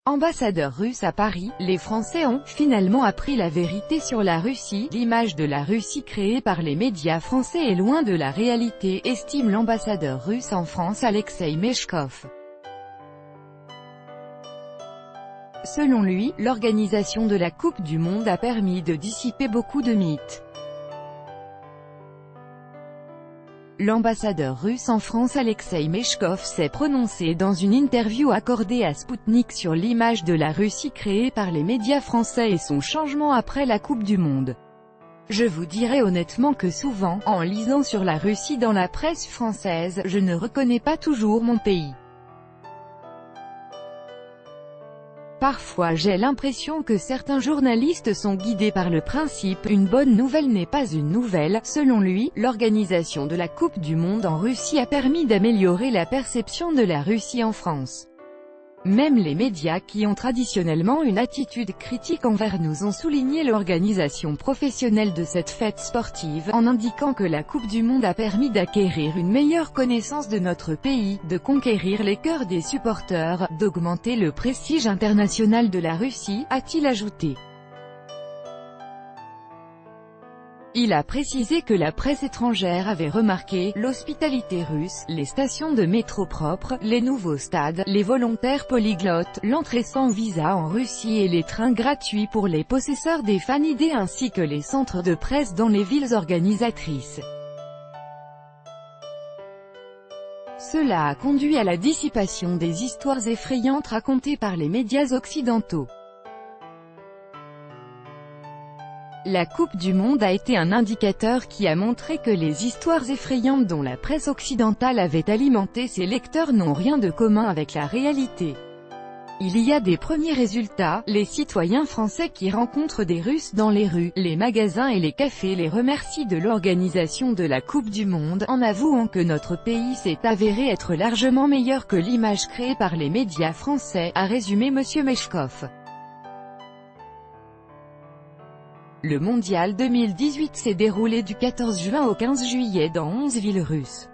Ambassadeur russe à Paris, les Français ont finalement appris la vérité sur la Russie. L'image de la Russie créée par les médias français est loin de la réalité, estime l'ambassadeur russe en France Alexei Meshkov. Selon lui, l'organisation de la Coupe du Monde a permis de dissiper beaucoup de mythes. L'ambassadeur russe en France Alexei Meshkov s'est prononcé dans une interview accordée à Sputnik sur l'image de la Russie créée par les médias français et son changement après la Coupe du Monde. Je vous dirai honnêtement que souvent, en lisant sur la Russie dans la presse française, je ne reconnais pas toujours mon pays. Parfois j'ai l'impression que certains journalistes sont guidés par le principe « une bonne nouvelle n'est pas une nouvelle ». Selon lui, l'organisation de la Coupe du Monde en Russie a permis d'améliorer la perception de la Russie en France. Même les médias qui ont traditionnellement une attitude critique envers nous ont souligné l'organisation professionnelle de cette fête sportive, en indiquant que la Coupe du Monde a permis d'acquérir une meilleure connaissance de notre pays, de conquérir les cœurs des supporters, d'augmenter le prestige international de la Russie, a-t-il ajouté. Il a précisé que la presse étrangère avait remarqué l'hospitalité russe, les stations de métro propres, les nouveaux stades, les volontaires polyglottes, l'entrée sans visa en Russie et les trains gratuits pour les possesseurs des fanidés ainsi que les centres de presse dans les villes organisatrices. Cela a conduit à la dissipation des histoires effrayantes racontées par les médias occidentaux. La Coupe du Monde a été un indicateur qui a montré que les histoires effrayantes dont la presse occidentale avait alimenté ses lecteurs n'ont rien de commun avec la réalité. Il y a des premiers résultats, les citoyens français qui rencontrent des Russes dans les rues, les magasins et les cafés les remercient de l'organisation de la Coupe du Monde, en avouant que notre pays s'est avéré être largement meilleur que l'image créée par les médias français, a résumé M. Meshkov. Le mondial 2018 s'est déroulé du 14 juin au 15 juillet dans 11 villes russes.